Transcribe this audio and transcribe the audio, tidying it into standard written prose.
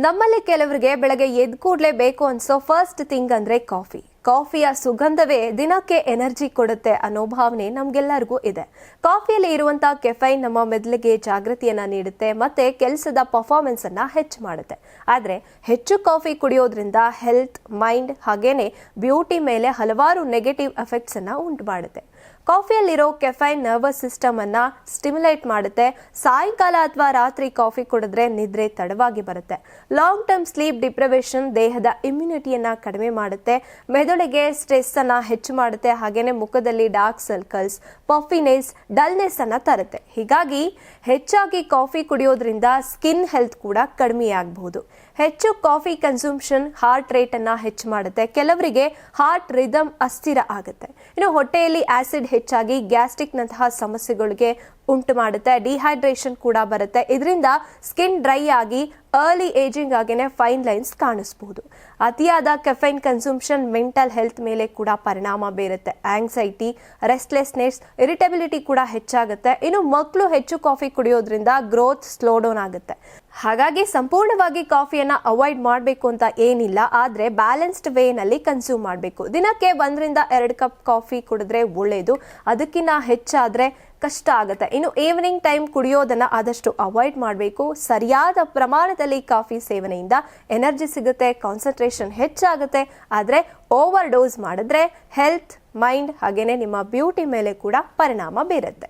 ನಮ್ಮಲ್ಲಿ ಕೆಲವರಿಗೆ ಬೆಳಗ್ಗೆ ಎದ್ದು ಕೂಡಲೇ ಬೇಕು ಅನ್ಸೋ ಫಸ್ಟ್ ಥಿಂಗ್ ಅಂದ್ರೆ ಕಾಫಿಯ ಸುಗಂಧವೇ ದಿನಕ್ಕೆ ಎನರ್ಜಿ ಕೊಡುತ್ತೆ ಅನ್ನೋ ಭಾವನೆ ನಮ್ಗೆಲ್ಲರಿಗೂ ಇದೆ. ಕಾಫಿಯಲ್ಲಿ ಇರುವಂತಹ ಕೆಫೈನ್ ನಮ್ಮ ಮೆದುಳಿಗೆ ಜಾಗೃತಿಯನ್ನ ನೀಡುತ್ತೆ ಮತ್ತೆ ಕೆಲಸದ ಪರ್ಫಾರ್ಮೆನ್ಸ್ ಅನ್ನ ಹೆಚ್ಚು ಮಾಡುತ್ತೆ. ಆದ್ರೆ ಹೆಚ್ಚು ಕಾಫಿ ಕುಡಿಯೋದ್ರಿಂದ ಹೆಲ್ತ್, ಮೈಂಡ್ ಹಾಗೇನೆ ಬ್ಯೂಟಿ ಮೇಲೆ ಹಲವಾರು ನೆಗೆಟಿವ್ ಎಫೆಕ್ಟ್ಸ್ ಅನ್ನ ಉಂಟು ಮಾಡುತ್ತೆ. ಕಾಫಿಯಲ್ಲಿರೋ ಕೆಫೈನ್ ನರ್ವಸ್ ಸಿಸ್ಟಮ್ ಅನ್ನ ಸ್ಟಿಮ್ಯುಲೇಟ್ ಮಾಡುತ್ತೆ. ಸಾಯಂಕಾಲ ಅಥವಾ ರಾತ್ರಿ ಕಾಫಿ ಕುಡಿದ್ರೆ ನಿದ್ರೆ ತಡವಾಗಿ ಬರುತ್ತೆ. ಲಾಂಗ್ ಟರ್ಮ್ ಸ್ಲೀಪ್ ಡಿಪ್ರವೇಷನ್ ದೇಹದ ಇಮ್ಯುನಿಟಿಯನ್ನ ಕಡಿಮೆ ಮಾಡುತ್ತೆ. ಮೆದುಳಿಗೆ ಸ್ಟ್ರೆಸ್ ಅನ್ನ ಹೆಚ್ಚು ಮಾಡುತ್ತೆ. ಹಾಗೇನೆ ಮುಖದಲ್ಲಿ ಡಾರ್ಕ್ ಸರ್ಕಲ್ಸ್, ಪಫಿನೆಸ್, ಡಲ್ನೆಸ್ ಅನ್ನ ತರುತ್ತೆ. ಹೀಗಾಗಿ ಹೆಚ್ಚಾಗಿ ಕಾಫಿ ಕುಡಿಯೋದ್ರಿಂದ ಸ್ಕಿನ್ ಹೆಲ್ತ್ ಕೂಡ ಕಡಿಮೆ ಆಗಬಹುದು. ಹೆಚ್ಚು ಕಾಫಿ ಕನ್ಸೂಮ್ಷನ್ ಹಾರ್ಟ್ ರೇಟ್ ಅನ್ನ ಹೆಚ್ಚು ಮಾಡುತ್ತೆ. ಕೆಲವರಿಗೆ ಹಾರ್ಟ್ ರಿದಮ್ ಅಸ್ಥಿರ ಆಗುತ್ತೆ. ಇನ್ನು ಹೊಟ್ಟೆಯಲ್ಲಿ ಆಸಿಡ್ ಹೆಚ್ಚಾಗಿ ಗ್ಯಾಸ್ಟ್ರಿಕ್ ನಂತಹ ಸಮಸ್ಯೆಗಳಿಗೆ ಉಂಟು ಮಾಡುತ್ತೆ. ಡಿಹೈಡ್ರೇಷನ್ ಕೂಡ ಬರುತ್ತೆ. ಇದರಿಂದ ಸ್ಕಿನ್ ಡ್ರೈ ಆಗಿ ಅರ್ಲಿ ಏಜಿಂಗ್ ಆಗೇನೆ ಫೈನ್ ಲೈನ್ಸ್ ಕಾಣಿಸಬಹುದು. ಅತಿಯಾದ ಕೆಫೈನ್ ಕನ್ಸೂಮ್ಷನ್ ಮೆಂಟಲ್ ಹೆಲ್ತ್ ಮೇಲೆ ಕೂಡ ಪರಿಣಾಮ ಬೀರುತ್ತೆ. ಆಂಗ್ಸೈಟಿ, ರೆಸ್ಟ್ಲೆಸ್ನೆಸ್, ಇರಿಟಬಿಲಿಟಿ ಕೂಡ ಹೆಚ್ಚಾಗುತ್ತೆ. ಇನ್ನು ಮಕ್ಕಳು ಹೆಚ್ಚು ಕಾಫಿ ಕುಡಿಯೋದ್ರಿಂದ ಗ್ರೋತ್ ಸ್ಲೋ ಡೌನ್ ಆಗುತ್ತೆ. ಹಾಗಾಗಿ ಸಂಪೂರ್ಣವಾಗಿ ಕಾಫಿಯನ್ನ ಅವಾಯ್ಡ್ ಮಾಡಬೇಕು ಅಂತ ಏನಿಲ್ಲ, ಆದ್ರೆ ಬ್ಯಾಲೆನ್ಸ್ಡ್ ವೇನಲ್ಲಿ ಕನ್ಸ್ಯೂಮ್ ಮಾಡಬೇಕು. ದಿನಕ್ಕೆ 1-2 ಕಪ್ ಕಾಫಿ ಕುಡಿದ್ರೆ ಒಳ್ಳೆಯದು. ಅದಕ್ಕಿಂತ ಹೆಚ್ಚಾದ್ರೆ ಕಷ್ಟ ಆಗುತ್ತೆ. ಇನ್ನು ಈವ್ನಿಂಗ್ ಟೈಮ್ ಕುಡಿಯೋದನ್ನ ಆದಷ್ಟು ಅವಾಯ್ಡ್ ಮಾಡಬೇಕು. ಸರಿಯಾದ ಪ್ರಮಾಣದಲ್ಲಿ ಕಾಫಿ ಸೇವನೆಯಿಂದ ಎನರ್ಜಿ ಸಿಗುತ್ತೆ, ಕಾನ್ಸಂಟ್ರೇಷನ್ ಹೆಚ್ಚಾಗುತ್ತೆ. ಆದ್ರೆ ಓವರ್ ಡೋಸ್ ಮಾಡಿದ್ರೆ ಹೆಲ್ತ್, ಮೈಂಡ್ ಹಾಗೇನೆ ನಿಮ್ಮ ಬ್ಯೂಟಿ ಮೇಲೆ ಕೂಡ ಪರಿಣಾಮ ಬೀರುತ್ತೆ.